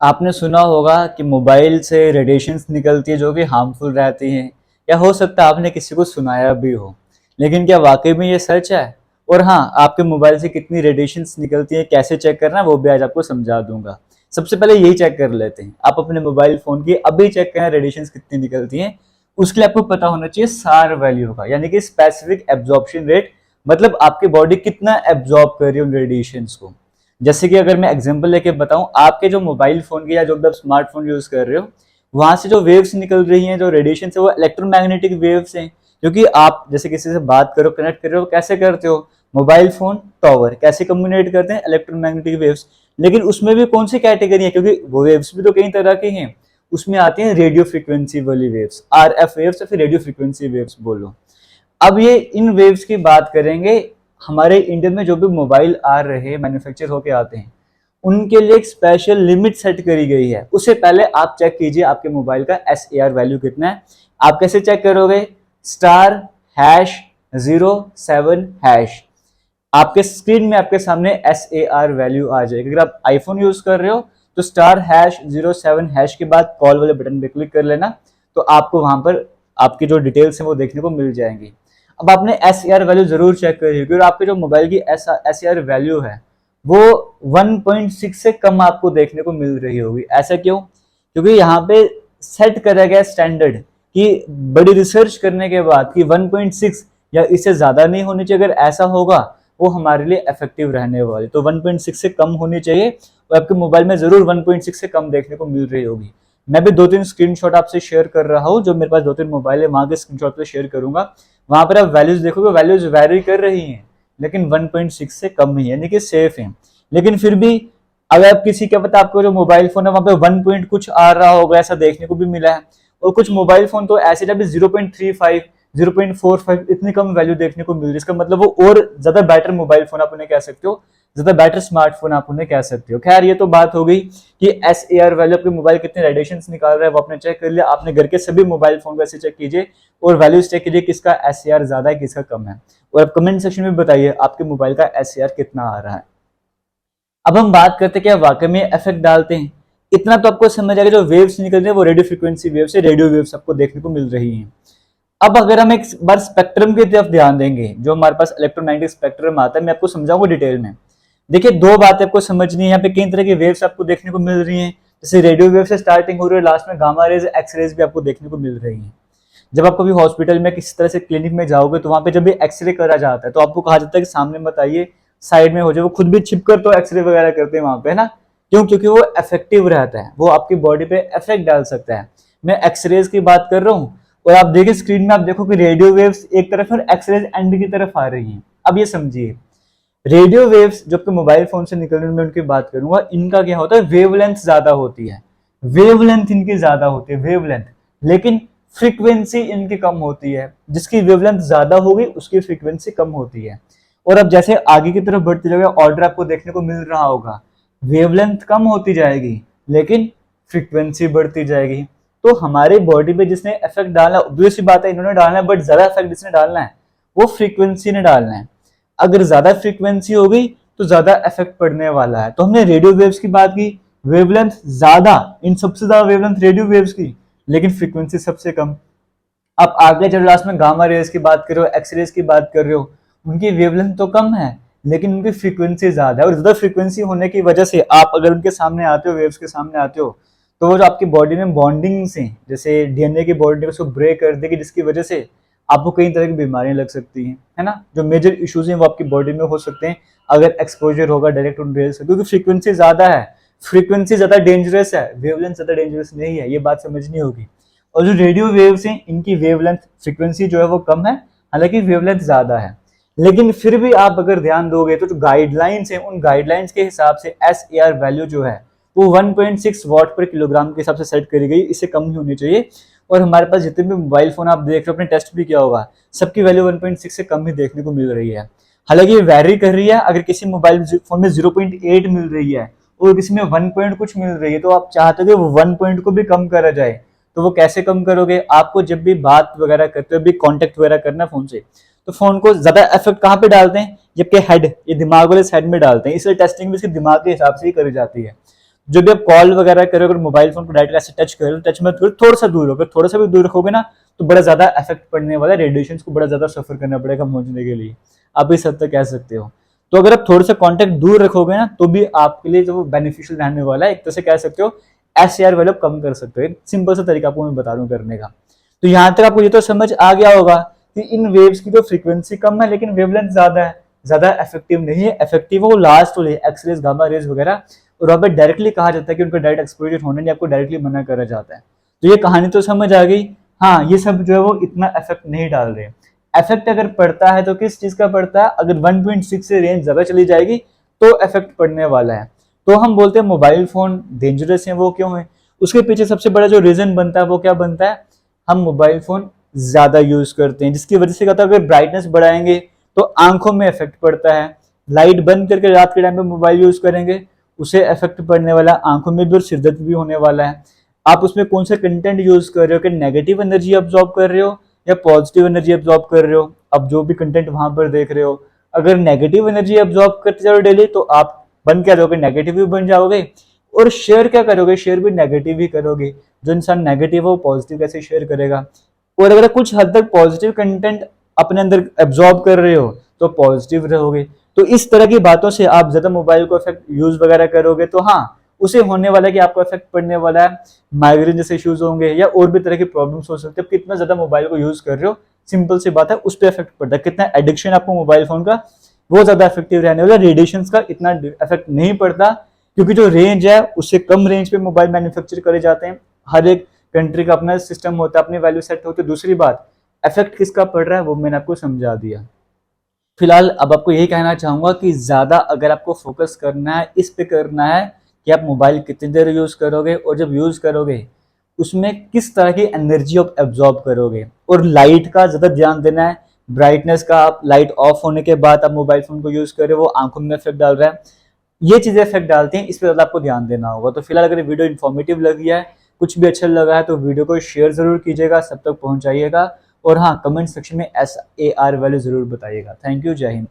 आपने सुना होगा कि मोबाइल से रेडिएशंस निकलती है जो कि हार्मफुल रहती हैं, या हो सकता है आपने किसी को सुनाया भी हो। लेकिन क्या वाकई में ये सच है? और हाँ, आपके मोबाइल से कितनी रेडिएशंस निकलती है, कैसे चेक करना है, वो भी आज आपको समझा दूंगा। सबसे पहले यही चेक कर लेते हैं, आप अपने मोबाइल फोन की अभी चेक करें रेडिएशंस कितनी निकलती हैं। उसके लिए आपको पता होना चाहिए सार वैल्यू का, यानी कि स्पेसिफिक एब्जॉर्प्शन रेट, मतलब आपकी बॉडी कितना एब्जॉर्ब कर रही है उन रेडिएशंस को। जैसे कि अगर मैं एग्जांपल लेके बताऊं, आपके जो मोबाइल फोन के या जो भी आप स्मार्टफोन यूज कर रहे हो, वहां से जो वेव्स निकल रही हैं, जो रेडिएशन है, वो इलेक्ट्रोमैग्नेटिक वेव्स हैं। क्योंकि आप जैसे किसी से बात करो, कनेक्ट कर रहे हो, कैसे करते हो? मोबाइल फोन टॉवर कैसे कम्युनिकेट करते हैं? Electromagnetic waves. लेकिन उसमें भी कौन सी कैटेगरी है, क्योंकि वो वेव्स भी तो कई तरह के हैं। उसमें आती हैं रेडियो फ्रीक्वेंसी वाली वेव्स, RF वेव्स या फिर रेडियो फ्रीक्वेंसी वेव्स बोलो। अब ये इन वेव्स की बात करेंगे। हमारे इंडिया में जो भी मोबाइल आ रहे मैन्युफैक्चर होके आते हैं, उनके लिए एक स्पेशल लिमिट सेट करी गई है। उससे पहले आप चेक कीजिए आपके मोबाइल का SAR वैल्यू कितना है। आप कैसे चेक करोगे? *#07#। आपके स्क्रीन में आपके सामने SAR वैल्यू आ जाएगी। अगर आप आईफोन यूज कर रहे हो तो *#07# के बाद कॉल वाले बटन पे क्लिक कर लेना, तो आपको वहां पर आपकी जो डिटेल्स हैं वो देखने को मिल जाएंगी। अब आपने SAR वैल्यू जरूर चेक करी होगी, और आपके जो मोबाइल की SAR वैल्यू है वो 1.6 से कम आपको देखने को मिल रही होगी। ऐसा क्यों? क्योंकि यहाँ पे सेट करा गया स्टैंडर्ड कि बड़ी रिसर्च करने के बाद कि 1.6 या इससे ज्यादा नहीं होनी चाहिए। अगर ऐसा होगा वो हमारे लिए इफेक्टिव रहने वाली, तो 1.6 से कम होनी चाहिए। और आपके मोबाइल में जरूर 1.6 से कम देखने को मिल रही होगी। मैं भी 2-3 स्क्रीनशॉट आपसे शेयर कर रहा हूँ, जो मेरे पास 2-3 मोबाइल है वहां के स्क्रीनशॉट पे शेयर करूंगा। वहां पर आप वैल्यूज देखोगे, वैल्यूज वेरी कर रही हैं, लेकिन 1.6 से कम ही है, यानी कि सेफ है। लेकिन फिर भी अगर आप किसी, क्या पता आपको जो मोबाइल फोन है वहां पे 1 पॉइंट कुछ आ रहा होगा, ऐसा देखने को भी मिला है। और कुछ मोबाइल फोन तो ऐसे जब 0.35 0.45 इतनी कम वैल्यू देखने को मिल रही है। इसका मतलब वो और ज्यादा बेटर मोबाइल फोन आप उन्हें कह सकते हो, ज्यादा बेटर स्मार्टफोन आप उन्हें कह सकते हो। खैर, ये तो बात हो गई कि SAR वैल्यू आपके मोबाइल कितने रेडिएशंस निकाल रहा है वो आपने चेक कर लिया। आपने घर के सभी मोबाइल फोन को ऐसे चेक कीजिए और वैल्यूज चेक कीजिए किसका SAR ज्यादा है, किसका कम है। और आप कमेंट सेक्शन में बताइए आपके मोबाइल का SAR कितना आ रहा है। अब हम बात करते हैं क्या वाकई में इफेक्ट डालते हैं। इतना तो आपको समझ आएगा, जो वेव्स निकल रही है वो रेडियो फ्रीक्वेंसी वेव्स है, रेडियो वेव्स आपको देखने को मिल रही हैं। अब अगर हम एक बार स्पेक्ट्रम की तरफ ध्यान देंगे, जो हमारे पास इलेक्ट्रोमैग्नेटिक स्पेक्ट्रम आता है, मैं आपको समझाऊंगा डिटेल में। देखिए, दो बातें आपको समझनी है। यहाँ पे कई तरह की वेव्स आपको देखने को मिल रही हैं। जैसे रेडियो वेव से स्टार्टिंग हो रही है, लास्ट में गामा रेज, एक्स रेज भी आपको देखने को मिल रही हैं। जब आप कभी हॉस्पिटल में किसी तरह से क्लिनिक में जाओगे, तो वहां पे जब भी एक्सरे करा जाता है तो आपको कहा जाता है कि सामने मत आइए, साइड में हो जाए। वो खुद भी छिपकर तो एक्सरे वगैरह करते हैं वहां पे, है ना? क्यों? क्योंकि वो इफेक्टिव रहता है, वो आपकी बॉडी पे इफेक्ट डाल सकता है। मैं एक्सरेज की बात कर रहा हूँ, और आप देखिए स्क्रीन में, आप देखो कि रेडियो वेव्स एक तरफ और एक्सरेज एंड की तरफ आ रही हैं। अब ये समझिए, रेडियो वेव्स जो आपके मोबाइल फोन से निकल रही है, मैं उनकी बात करूंगा, इनका क्या होता है, वेवलेंथ ज्यादा होती है। वेवलेंथ इनकी ज्यादा होती है, वेवलेंथ। लेकिन फ्रीक्वेंसी इनकी कम होती है। जिसकी वेवलेंथ ज्यादा होगी उसकी फ्रीक्वेंसी कम होती है। और अब जैसे आगे की तरफ बढ़ते जाओगे, ऑर्डर आपको देखने को मिल रहा होगा, वेवलेंथ कम होती जाएगी लेकिन फ्रीक्वेंसी बढ़ती जाएगी। तो हमारी बॉडी पे जिसने इफेक्ट डाला, obvious सी बात है इन्होंने डालना है, बट ज्यादा इफेक्ट जिसने डालना है वो फ्रीक्वेंसी ने डालना है। अगर ज्यादा फ्रीक्वेंसी हो गई तो ज्यादा इफेक्ट पड़ने वाला है। तो हमने रेडियो वेव्स की बात की, वेवलेंथ ज्यादा, इन सबसे ज्यादा वेवलेंथ रेडियो वेव्स की, लेकिन फ्रीक्वेंसी सबसे कम। आप आगे जब लास्ट में गामा रेज की बात कर रहे हो, एक्स रेज की बात कर रहे हो, उनकी वेवलेंथ तो कम है लेकिन उनकी फ्रीक्वेंसी ज्यादा है। और ज्यादा फ्रीक्वेंसी होने की वजह से आप अगर उनके सामने आते हो, वेव्स के सामने आते हो, तो वो जो आपकी बॉडी में बॉन्डिंग्स हैं, जैसे DNA की बॉन्डिंग उसको ब्रेक कर देगी, जिसकी वजह से आपको कई तरह की बीमारियां लग सकती हैं, है ना? जो मेजर इश्यूज हैं वो आपकी बॉडी में हो सकते हैं अगर एक्सपोजर होगा डायरेक्ट उन रेज से, क्योंकि फ्रीक्वेंसी ज्यादा है। फ्रीक्वेंसी ज्यादा डेंजरस है, वेवलेंथ ज्यादा डेंजरस नहीं है, ये बात समझनी होगी। और जो रेडियो वेव्स हैं, इनकी वेवलेंथ, फ्रीक्वेंसी जो है वो कम है, हालांकि वेवलेंथ ज्यादा है। लेकिन फिर भी आप अगर ध्यान दोगे तो जो गाइडलाइंस हैं, उन गाइडलाइंस के हिसाब से SAR वैल्यू जो है वो 1.6 वॉट पर किलोग्राम के हिसाब से सेट करी गई, इससे कम ही होनी चाहिए। और हमारे पास जितने भी मोबाइल फोन आप देख रहे हो, अपने टेस्ट भी किया होगा, सबकी वैल्यू 1.6 से कम ही देखने को मिल रही है। हालांकि ये वैरी कर रही है, अगर किसी मोबाइल फोन में 0.8 मिल रही है और किसी में 1 पॉइंट कुछ मिल रही है, तो आप चाहते हो कि वो 1 पॉइंट को भी कम करा जाए। तो वो कैसे कम करोगे? आपको जब भी बात वगैरह करते हो, भी कॉन्टेक्ट वगैरह करना फोन से, तो फोन को ज्यादा इफेक्ट कहाँ पे डालते हैं? जबकि हेड, ये दिमाग वाले साइड में डालते हैं, इसलिए टेस्टिंग भी इसके दिमाग के हिसाब से ही करी जाती है। जो भी आप कॉल वगैरह करो, अगर मोबाइल फोन को डायरेक्ट ऐसे टच करो, टच मत करो, थोड़ा सा दूर होकर, थोड़ा सा भी दूर रखोगे ना तो बड़ा ज्यादा इफेक्ट पड़ने वाला है, रेडिएशन को बड़ा ज्यादा सफर करना पड़ेगा पहुंचने के लिए, आप इस हद तक कह सकते हो। तो अगर आप थोड़ा सा कॉन्टेक्ट दूर रखोगे ना तो भी आपके लिए जो बेनिफिशियल रहने वाला है, एक तरह से कह सकते हो SAR वैल्यू कम कर सकते हो। एक सिंपल सा तरीका आपको मैं बता रहा हूँ करने का। तो यहाँ तक आपको ये तो समझ आ गया होगा कि इन वेव्स की तो फ्रीक्वेंसी कम है लेकिन वेवलेंथ ज्यादा है, ज्यादा इफेक्टिव नहीं है। इफेक्टिव वो लास्ट वाले एक्स रेज, गामा रेज वगैरह, और वहां पर डायरेक्टली कहा जाता है कि उनका डायरेक्ट एक्सपोजर होने नहीं, आपको डायरेक्टली मना करा जाता है। तो ये कहानी तो समझ आ गई। हाँ, ये सब जो है वो इतना इफेक्ट नहीं डाल रहे। इफेक्ट अगर पड़ता है तो किस चीज का पड़ता है, अगर 1.6 से रेंज ज्यादा चली जाएगी तो इफेक्ट पड़ने वाला है। तो हम बोलते हैं मोबाइल फोन डेंजरस है, वो क्यों है? उसके पीछे सबसे बड़ा जो रीजन बनता है वो क्या बनता है, हम मोबाइल फोन ज्यादा यूज करते हैं, जिसकी वजह से क्या होता है, अगर ब्राइटनेस बढ़ाएंगे तो आंखों में इफेक्ट पड़ता है। लाइट बंद करके रात के टाइम पे मोबाइल यूज करेंगे, उसे इफेक्ट पड़ने वाला, आंखों में भी और सिरदर्द भी होने वाला है। आप उसमें कौन सा कंटेंट यूज कर रहे हो, कि नेगेटिव एनर्जी अब्सॉर्ब कर रहे हो या पॉजिटिव एनर्जी अब्सॉर्ब कर रहे हो, अब जो भी कंटेंट वहां पर देख रहे हो। अगर नेगेटिव एनर्जी अब्सॉर्ब करते जाओ डेली तो आप बन क्या रहोगे, नेगेटिव भी बन जाओगे। और शेयर क्या करोगे, शेयर भी नेगेटिव ही करोगे। जो इंसान नेगेटिव है वो पॉजिटिव कैसे शेयर करेगा। और अगर कुछ हद तक पॉजिटिव कंटेंट अपने अंदर एब्जॉर्ब कर रहे हो तो पॉजिटिव रहोगे। तो इस तरह की बातों से आप ज्यादा मोबाइल को इफेक्ट यूज वगैरह करोगे तो हाँ, उसे होने वाला है कि आपको इफेक्ट पड़ने वाला है, माइग्रेन जैसे इश्यूज होंगे या और भी तरह की प्रॉब्लम्स हो सकते हैं। कितना ज्यादा मोबाइल को यूज कर रहे हो, सिंपल सी बात है, उस पर इफेक्ट पड़ता है। कितना एडिक्शन आपको मोबाइल फोन का, वो ज्यादा इफेक्टिव रहने वाला। रेडिएशन का इतना इफेक्ट नहीं पड़ता क्योंकि जो रेंज है उससे कम रेंज पे मोबाइल मैन्युफैक्चर करे जाते हैं। हर एक कंट्री का अपना सिस्टम होता है, अपनी वैल्यू सेट होती है। दूसरी बात, इफेक्ट किसका पड़ रहा है वो मैंने आपको समझा दिया। फिलहाल अब आपको यही कहना चाहूंगा कि ज्यादा अगर आपको फोकस करना है, इस पे करना है कि आप मोबाइल कितनी देर यूज करोगे, और जब यूज करोगे उसमें किस तरह की एनर्जी आप एब्जॉर्ब करोगे। और लाइट का ज्यादा ध्यान देना है, ब्राइटनेस का। आप लाइट ऑफ होने के बाद आप मोबाइल फोन को यूज कर रहे हो, वो आंखों में इफेक्ट डाल रहा है, ये चीजें इफेक्ट डालती हैं, इस पर ज्यादा आपको ध्यान देना होगा। तो फिलहाल अगर वीडियो इन्फॉर्मेटिव लगी है, कुछ भी अच्छा लगा है तो वीडियो को शेयर जरूर कीजिएगा, सब तक पहुंचाइएगा। और हाँ, कमेंट सेक्शन में SAR वैल्यू जरूर बताइएगा। थैंक यू, जय हिंद।